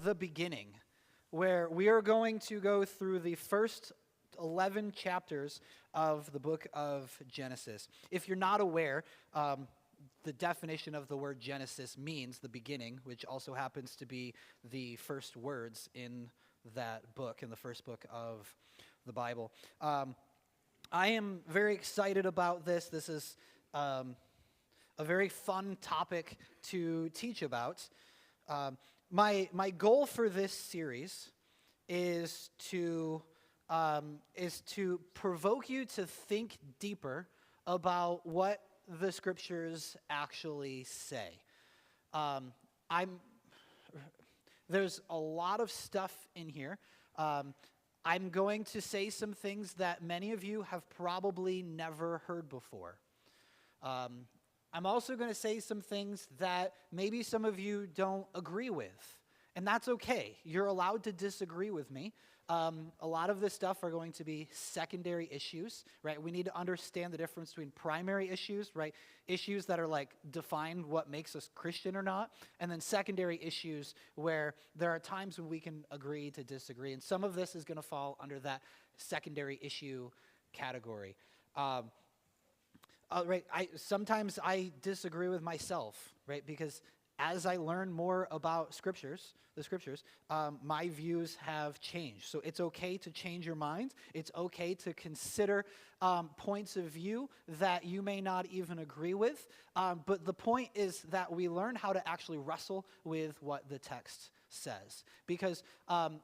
The Beginning, where we are going to go through the first 11 chapters of the book of Genesis. If you're not aware, the definition of the word Genesis means the beginning, which also happens to be the first words in that book, in the first book of the Bible. I am very excited about this. This is a very fun topic to teach about. My goal for this series is to provoke you to think deeper about what the scriptures actually say. There's a lot of stuff in here. I'm going to say some things that many of you have probably never heard before. I'm also going to say some things that maybe some of you don't agree with, and that's okay. You're allowed to disagree with me. A lot of this stuff are going to be secondary issues, right? We need to understand the difference between primary issues, right? Issues that are like define what makes us Christian or not, and then secondary issues where there are times when we can agree to disagree, and some of this is going to fall under that secondary issue category. Right, sometimes I disagree with myself, right? Because as I learn more about the scriptures, my views have changed. So it's okay to change your mind. It's okay to consider points of view that you may not even agree with. But the point is that we learn how to actually wrestle with what the text says. Because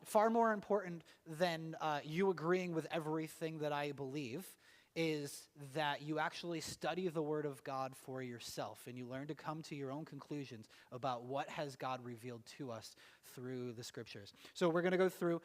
far more important than you agreeing with everything that I believe is that you actually study the Word of God for yourself and you learn to come to your own conclusions about what has God revealed to us through the Scriptures. So we're going to go through,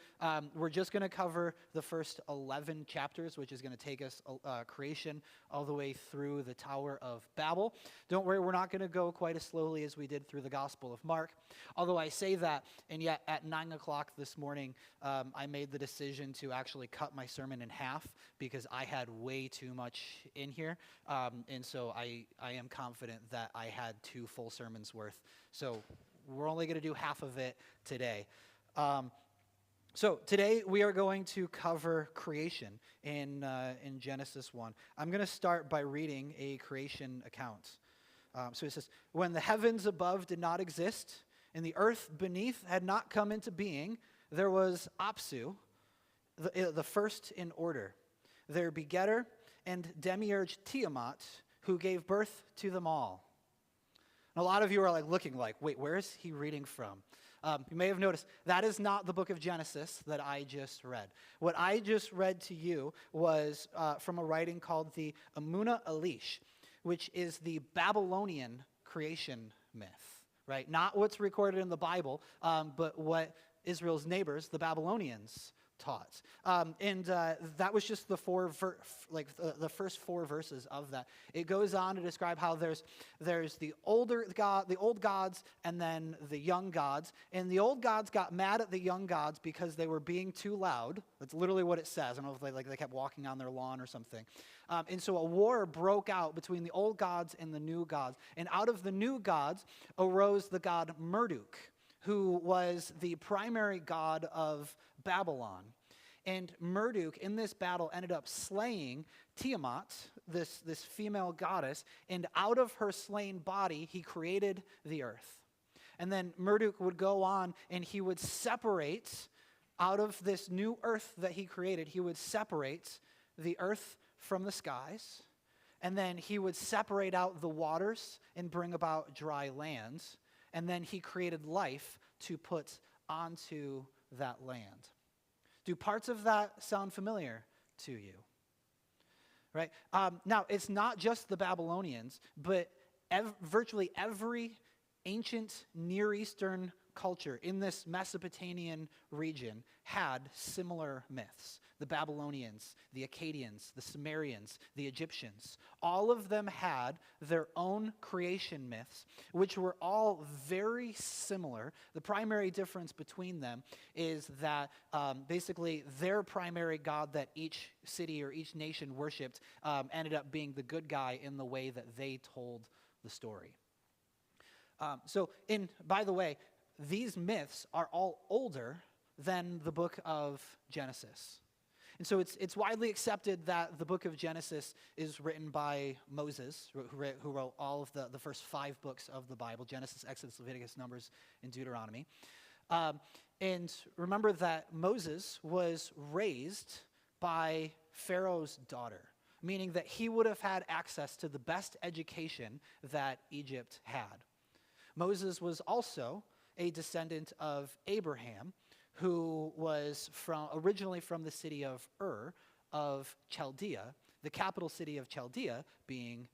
we're just going to cover the first 11 chapters, which is going to take us creation all the way through the Tower of Babel. Don't worry, we're not going to go quite as slowly as we did through the Gospel of Mark. Although I say that, and yet at 9 o'clock this morning, I made the decision to actually cut my sermon in half because I had way too much in here, and so I am confident that I had 2 full sermons worth. So we're only going to do half of it today. So today we are going to cover creation in Genesis 1. I'm going to start by reading a creation account. So it says, "When the heavens above did not exist, and the earth beneath had not come into being, there was Apsu, the first in order, their begetter, and demiurge Tiamat, who gave birth to them all." And a lot of you are looking like, wait, where is he reading from? You may have noticed that is not the book of Genesis that I just read. What I just read to you was from a writing called the Amunah Elish, which is the Babylonian creation myth, right? Not what's recorded in the Bible, but what Israel's neighbors, the Babylonians, taught. And that was just the first 4 verses of that. It goes on to describe how there's the old gods and then the young gods. And the old gods got mad at the young gods because they were being too loud. That's literally what it says. I don't know if they kept walking on their lawn or something. And so a war broke out between the old gods and the new gods. And out of the new gods arose the god Marduk, who was the primary god of Babylon. And Marduk, in this battle, ended up slaying Tiamat, this female goddess, and out of her slain body, he created the earth. And then Marduk would go on, and he would separate, out of this new earth that he created, he would separate the earth from the skies, and then he would separate out the waters and bring about dry lands, and then he created life to put onto that land. Do parts of that sound familiar to you? Right? Now, it's not just the Babylonians, but virtually every ancient Near Eastern culture in this Mesopotamian region had similar myths. The Babylonians, the Akkadians, the Sumerians, the Egyptians, all of them had their own creation myths, which were all very similar. The primary difference between them is that basically their primary god that each city or each nation worshipped ended up being the good guy in the way that they told the story. By the way, these myths are all older than the book of Genesis. And so it's widely accepted that the book of Genesis is written by Moses, who wrote all of the first 5 books of the Bible: Genesis, Exodus, Leviticus, Numbers, and Deuteronomy. And remember that Moses was raised by Pharaoh's daughter, meaning that he would have had access to the best education that Egypt had. Moses was also a descendant of Abraham, who was originally from the city of Ur of Chaldea, the capital city of Chaldea being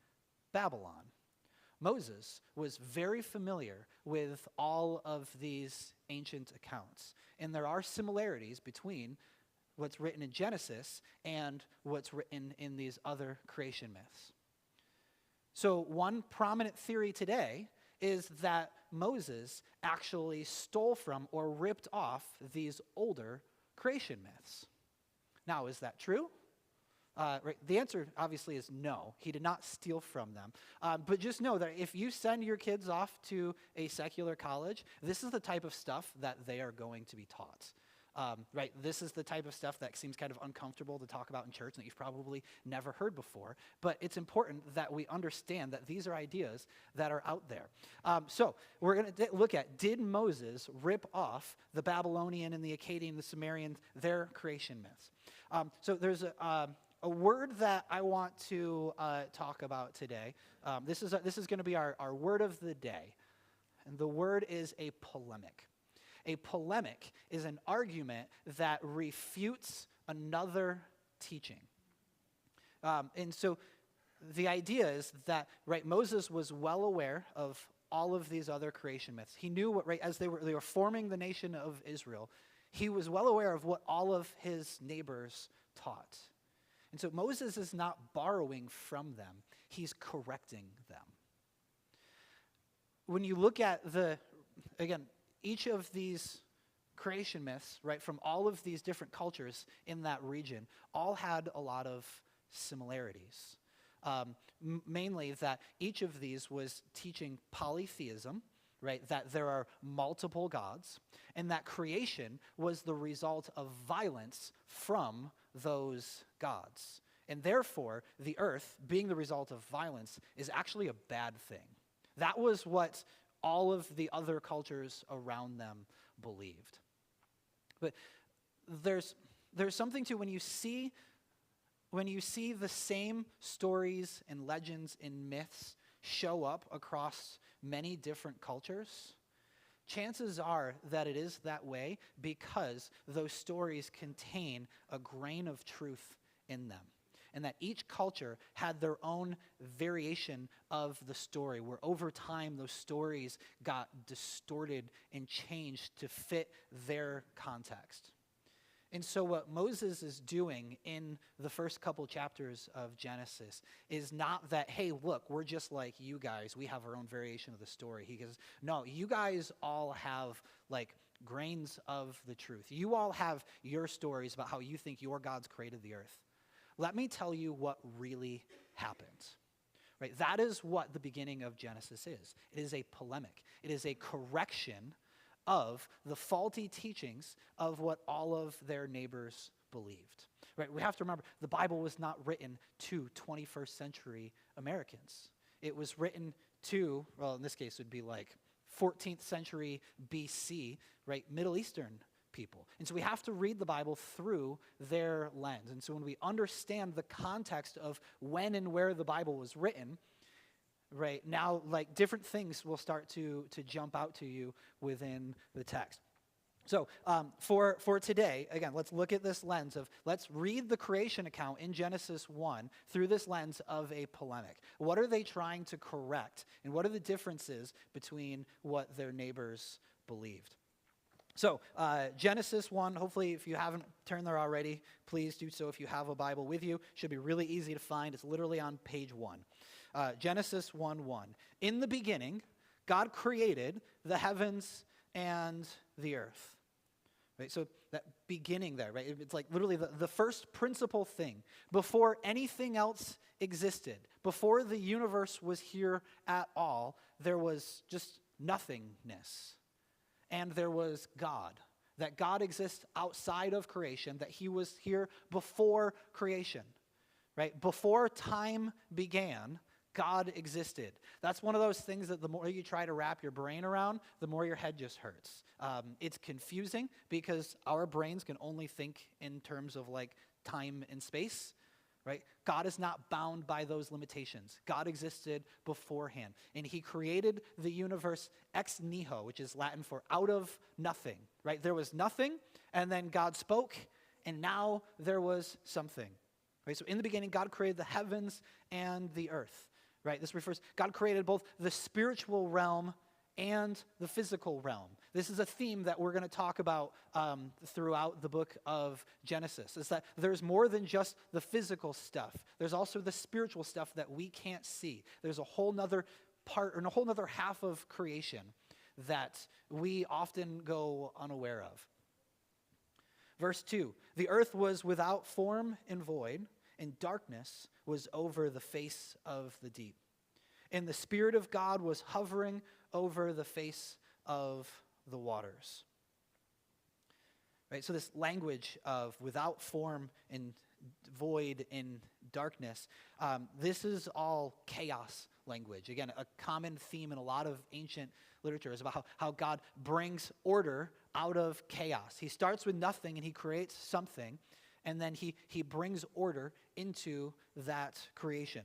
Babylon. Moses was very familiar with all of these ancient accounts, and there are similarities between what's written in Genesis and what's written in these other creation myths. So one prominent theory today is that Moses actually stole from or ripped off these older creation myths. Now, is that true? Right, the answer obviously is no. He did not steal from them. But just know that if you send your kids off to a secular college, this is the type of stuff that they are going to be taught. Right, this is the type of stuff that seems kind of uncomfortable to talk about in church and that you've probably never heard before. But it's important that we understand that these are ideas that are out there. So we're going to look at, did Moses rip off the Babylonian and the Akkadian and the Sumerian, their creation myths? So there's a word that I want to talk about today. This is going to be our word of the day. And the word is a polemic. A polemic is an argument that refutes another teaching. And so the idea is that, right, Moses was well aware of all of these other creation myths. He knew what, right, as they were forming the nation of Israel, he was well aware of what all of his neighbors taught. And so Moses is not borrowing from them, he's correcting them. When you look at each of these creation myths, right, from all of these different cultures in that region, all had a lot of similarities. Mainly that each of these was teaching polytheism, right, that there are multiple gods, and that creation was the result of violence from those gods. And therefore, the earth, being the result of violence, is actually a bad thing. That was what all of the other cultures around them believed. But there's something to when you see the same stories and legends and myths show up across many different cultures, chances are that it is that way because those stories contain a grain of truth in them. And that each culture had their own variation of the story, where over time those stories got distorted and changed to fit their context. And so what Moses is doing in the first couple chapters of Genesis is not that, hey, look, we're just like you guys. We have our own variation of the story. He goes, no, you guys all have like grains of the truth. You all have your stories about how you think your God's created the earth. Let me tell you what really happened. Right? That is what the beginning of Genesis is. It is a polemic. It is a correction of the faulty teachings of what all of their neighbors believed. Right? We have to remember, the Bible was not written to 21st century Americans. It was written to, well, in this case, it would be like 14th century BC, right, Middle Eastern people. And so we have to read the Bible through their lens. And so when we understand the context of when and where the Bible was written, right, now like different things will start to jump out to you within the text. So for today, again, let's look at this lens of, let's read the creation account in Genesis 1 through this lens of a polemic. What are they trying to correct? And what are the differences between what their neighbors believed? So Genesis 1, hopefully if you haven't turned there already, please do so if you have a Bible with you. Should be really easy to find. It's literally on page 1. Genesis 1:1. In the beginning, God created the heavens and the earth. Right, so that beginning there, right? It's like literally the first principal thing. Before anything else existed, before the universe was here at all, there was just nothingness. and there was God. That God exists outside of creation, that he was here before creation, right? Before time began, God existed. That's one of those things that the more you try to wrap your brain around, the more your head just hurts. It's confusing because our brains can only think in terms of like time and space, right? God is not bound by those limitations. God existed beforehand, and he created the universe ex nihilo, which is Latin for out of nothing, right? There was nothing, and then God spoke, and now there was something, right? So in the beginning, God created the heavens and the earth, right? This refers, God created both the spiritual realm and the physical realm. This is a theme that we're going to talk about throughout the book of Genesis, is that there's more than just the physical stuff. There's also the spiritual stuff that we can't see. There's a whole nother part, or a whole nother half of creation that we often go unaware of. Verse 2, the earth was without form and void, and darkness was over the face of the deep. And the Spirit of God was hovering over the face of the waters. Right, so this language of without form and void in darkness, this is all chaos language. Again, a common theme in a lot of ancient literature is about how God brings order out of chaos. He starts with nothing and he creates something, and then he brings order into that creation.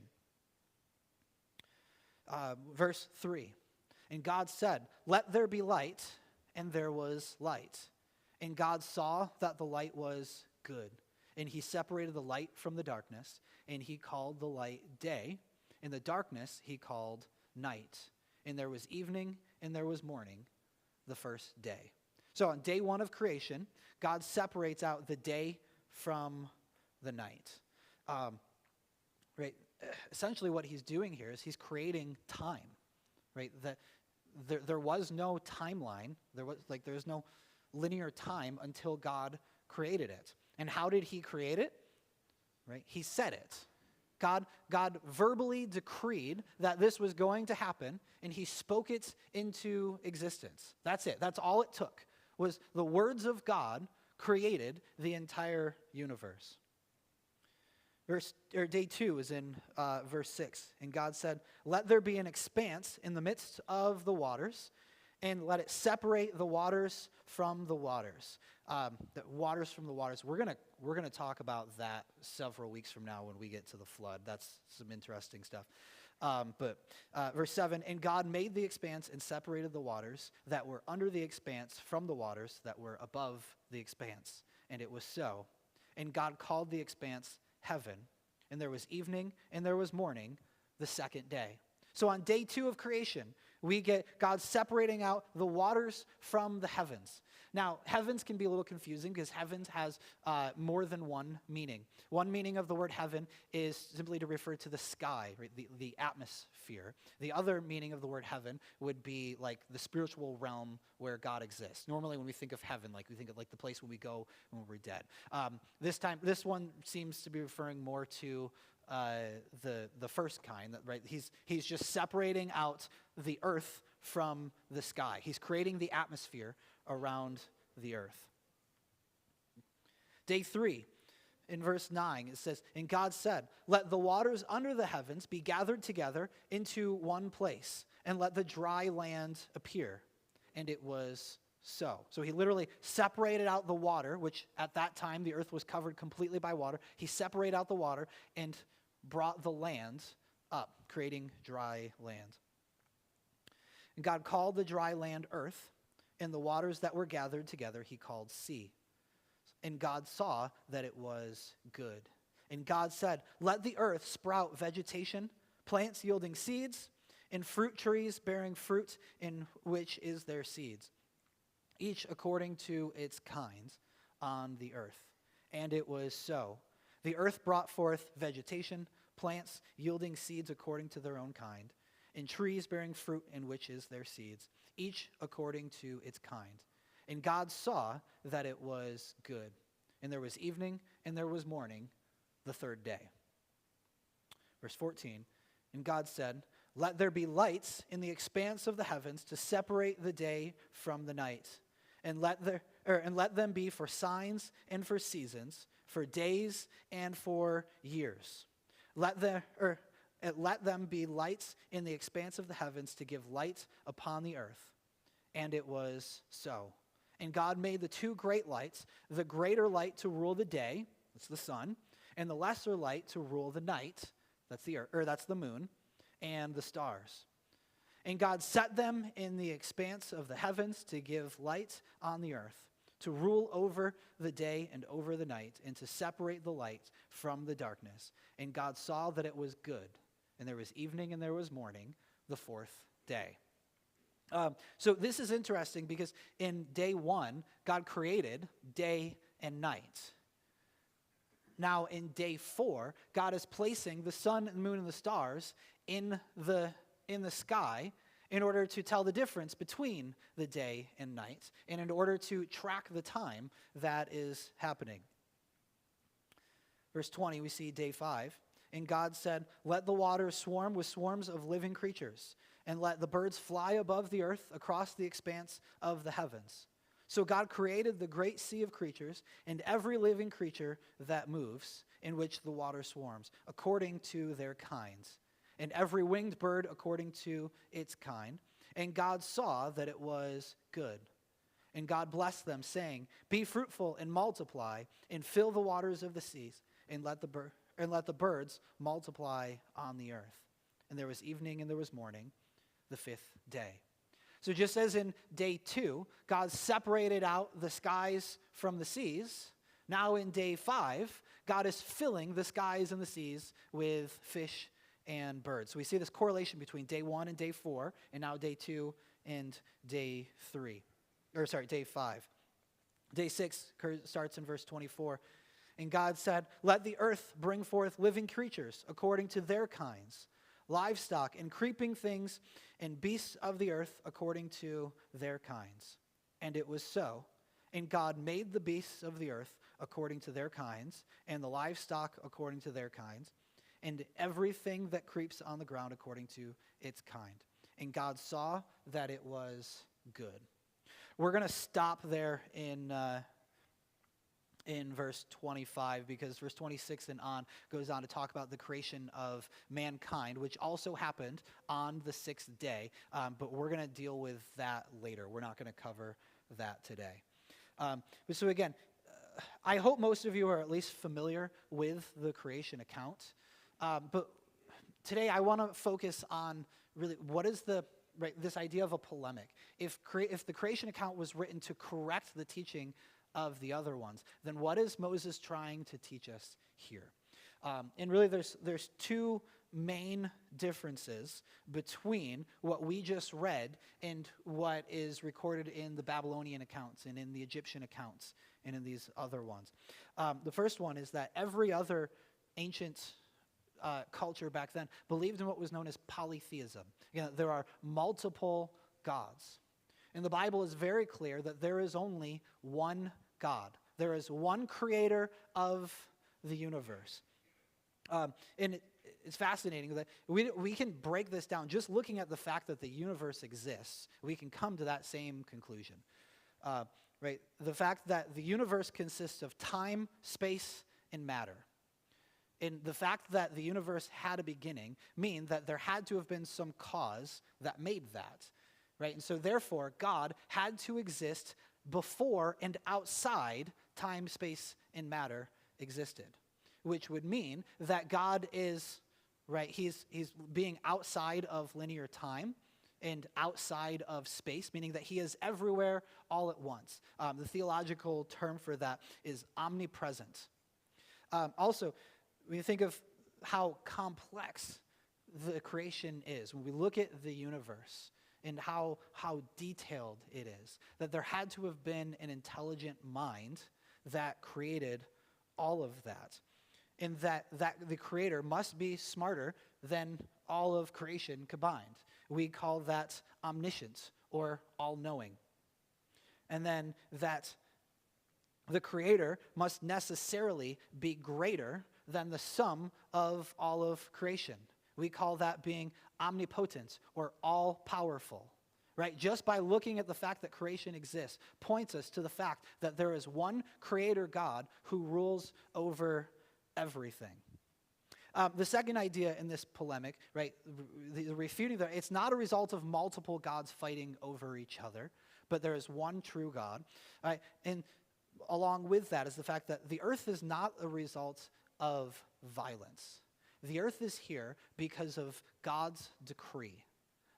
Verse 3, and God said, "Let there be light," and there was light. And God saw that the light was good. And he separated the light from the darkness, and he called the light day, and the darkness he called night. And there was evening, and there was morning, the first day. So on day one of creation, God separates out the day from the night. Right? Essentially what he's doing here is he's creating time. Right? That there was no timeline. There's no linear time until God created it. And how did he create it? Right? He said it. God verbally decreed that this was going to happen, and he spoke it into existence. That's it. That's all it took, was the words of God created the entire universe. Day 2 is in verse 6. And God said, "Let there be an expanse in the midst of the waters, and let it separate the waters from the waters." The waters from the waters. We're gonna talk about that several weeks from now when we get to the flood. That's some interesting stuff. But verse 7, and God made the expanse and separated the waters that were under the expanse from the waters that were above the expanse. And it was so. And God called the expanse heaven. And there was evening and there was morning the second day. So on day 2 of creation, we get God separating out the waters from the heavens. Now, heavens can be a little confusing because heavens has more than one meaning. One meaning of the word heaven is simply to refer to the sky, right? the atmosphere. The other meaning of the word heaven would be like the spiritual realm where God exists. Normally when we think of heaven, like we think of like the place when we go when we're dead. This one seems to be referring more to the first kind, right? He's just separating out the earth from the sky. He's creating the atmosphere around the earth. Day 3, in verse 9, it says, and God said, "Let the waters under the heavens be gathered together into one place, and let the dry land appear." And it was so. So he literally separated out the water, which at that time the earth was covered completely by water. He separated out the water and brought the land up, creating dry land. And God called the dry land earth, and the waters that were gathered together he called sea. And God saw that it was good. And God said, "Let the earth sprout vegetation, plants yielding seeds, and fruit trees bearing fruit in which is their seeds, each according to its kinds on the earth." And it was so. The earth brought forth vegetation, plants yielding seeds according to their own kind, and trees bearing fruit in which is their seeds, each according to its kind. And God saw that it was good. And there was evening and there was morning the third day. Verse 14, and God said, let there be lights in the expanse of the heavens to separate the day from the night, and let them be for signs and for seasons, for days and for years. Let them be lights in the expanse of the heavens to give light upon the earth. And it was so. And God made the two great lights, the greater light to rule the day, that's the sun, and the lesser light to rule the night, that's the earth, or that's the moon, and the stars. And God set them in the expanse of the heavens to give light on the earth, to rule over the day and over the night, and to separate the light from the darkness. And God saw that it was good. And there was evening and there was morning, the fourth day. So this is interesting because in day one, God created day and night. Now in day 4, God is placing the sun and the moon and the stars in the sky in order to tell the difference between the day and night, and in order to track the time that is happening. Verse 20, we see day 5. And God said, let the waters swarm with swarms of living creatures, and let the birds fly above the earth across the expanse of the heavens. So God created the great sea of creatures and every living creature that moves, in which the water swarms, according to their kinds, and every winged bird according to its kind. And God saw that it was good. And God blessed them, saying, be fruitful and multiply, and fill the waters of the seas, and let the birds multiply on the earth. And there was evening and there was morning, the 5th day. So just as in day 2, God separated out the skies from the seas, now in day 5, God is filling the skies and the seas with fish and birds. So we see this correlation between day 1 and day 4, and now day 2 and day 5. Day 6 starts in verse 24. And God said, let the earth bring forth living creatures according to their kinds, livestock and creeping things and beasts of the earth according to their kinds. And it was so. And God made the beasts of the earth according to their kinds, and the livestock according to their kinds, and everything that creeps on the ground according to its kind. And God saw that it was good. We're going to stop there in verse 25, because verse 26 and on goes on to talk about the creation of mankind, which also happened on the 6th day, but we're going to deal with that later. We're not going to cover that today. So again, I hope most of you are at least familiar with the creation account, but today I want to focus on really what is this idea of a polemic. If the creation account was written to correct the teaching of the other ones, then what is Moses trying to teach us here? And really there's two main differences between what we just read and what is recorded in the Babylonian accounts and in the Egyptian accounts and in these other ones. The first one is that every other ancient culture back then believed in what was known as polytheism. There are multiple gods. And the Bible is very clear that there is only one God. There is one creator of the universe. And it's fascinating that we can break this down. Just looking at the fact that the universe exists, we can come to that same conclusion. Right? The fact that the universe consists of time, space, and matter. And the fact that the universe had a beginning mean that there had to have been some cause that made that. Right? And so therefore, God had to exist before and outside time, space, and matter existed, which would mean that God is, right, he's being outside of linear time and outside of space, meaning that he is everywhere all at once. The theological term for that is omnipresent. Also, when you think of how complex the creation is, when we look at the universe, and how detailed it is, that there had to have been an intelligent mind that created all of that, and that the creator must be smarter than all of creation combined. We call that omniscience or all-knowing. And then that the creator must necessarily be greater than the sum of all of creation. We call that being omnipotent or all-powerful, right? Just by looking at the fact that creation exists points us to the fact that there is one creator God who rules over everything. The second idea in this polemic, right, the refuting that it's not a result of multiple gods fighting over each other, but there is one true God. Right? And along with that is the fact that the earth is not a result of violence. The earth is here because of God's decree,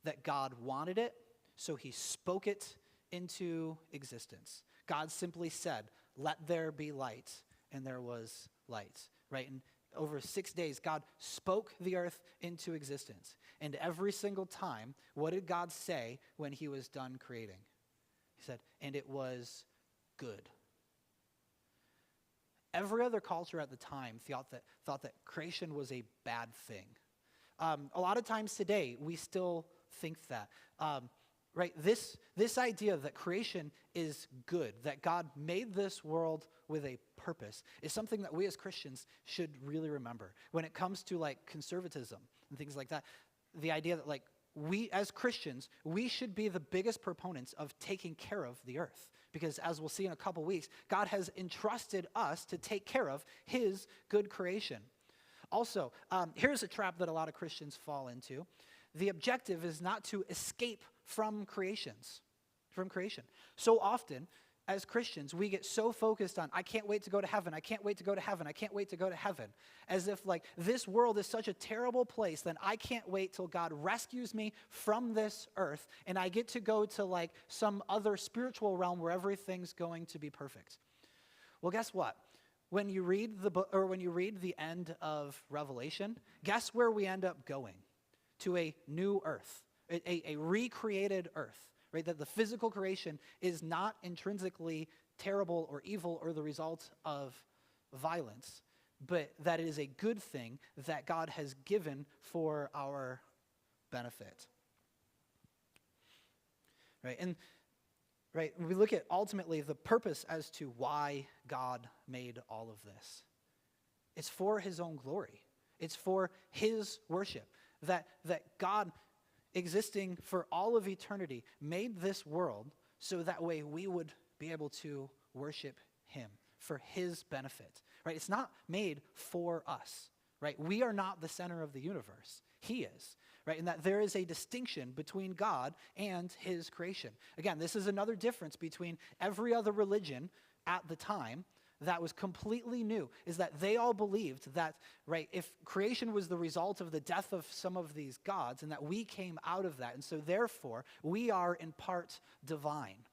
that God wanted it, so he spoke it into existence. God simply said, "Let there be light," and there was light, right? And over 6 days, God spoke the earth into existence. And every single time, what did God say when he was done creating? He said, "And it was good." Every other culture at the time thought that creation was a bad thing. A lot of times today, we still think that. Right? This idea that creation is good, that God made this world with a purpose, is something that we as Christians should really remember. When it comes to like conservatism and things like that, the idea that like we as Christians, we should be the biggest proponents of taking care of the earth. Because as we'll see in a couple weeks, God has entrusted us to take care of his good creation. Also, here's a trap that a lot of Christians fall into. The objective is not to escape from creation. So often, as Christians, we get so focused on, I can't wait to go to heaven, I can't wait to go to heaven, I can't wait to go to heaven. As if like this world is such a terrible place, then I can't wait till God rescues me from this earth and I get to go to like some other spiritual realm where everything's going to be perfect. Well, guess what? When you read the book, or when you read the end of Revelation, guess where we end up going? To a new earth, a recreated earth. Right, that the physical creation is not intrinsically terrible or evil or the result of violence, but that it is a good thing that God has given for our benefit. Right, and right, we look at ultimately the purpose as to why God made all of this. It's for his own glory. It's for his worship. That God, existing for all of eternity, made this world so that way we would be able to worship him for his benefit, right? It's not made for us, right? We are not the center of the universe. He is, right? And that there is a distinction between God and his creation. Again, this is another difference between every other religion at the time that was completely new, is that they all believed that, right, if creation was the result of the death of some of these gods and that we came out of that, and so therefore we are in part divine.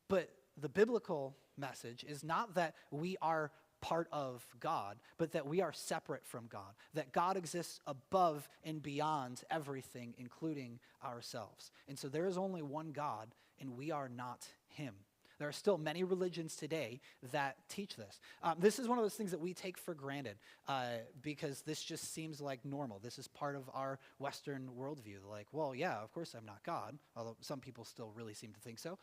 But the biblical message is not that we are part of God, but that we are separate from God, that God exists above and beyond everything, including ourselves. And so there is only one God, and we are not him. There are still many religions today that teach this. This is one of those things that we take for granted because this just seems like normal. This is part of our Western worldview. Like, well, yeah, of course I'm not God, although some people still really seem to think so.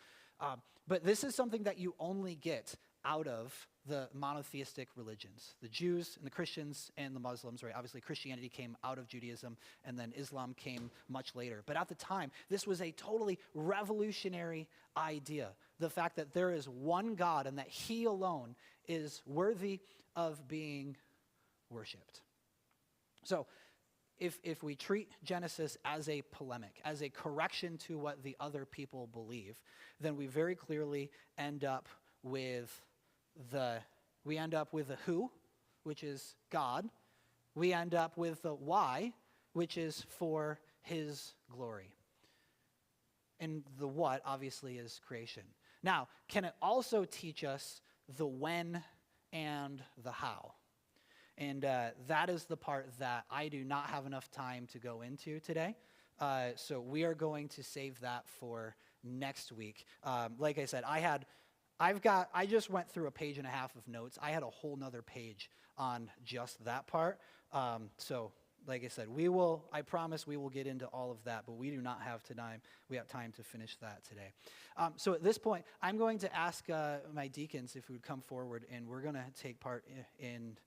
But this is something that you only get out of the monotheistic religions, the Jews and the Christians and the Muslims, right? Obviously, Christianity came out of Judaism, and then Islam came much later. But at the time, this was a totally revolutionary idea, the fact that there is one God and that he alone is worthy of being worshipped. So, if we treat Genesis as a polemic, as a correction to what the other people believe, then we very clearly end up with the who, which is God. We end up with the why, which is for his glory. And the what, obviously, is creation. Now, can it also teach us the when and the how? And that is the part that I do not have enough time to go into today. So we are going to save that for next week. Like I said, I just went through a page and a half of notes. I had a whole nother page on just that part. So like I said, I promise we will get into all of that, but we do not have time. We have time to finish that today. So at this point, I'm going to ask my deacons if we would come forward, and we're going to take part in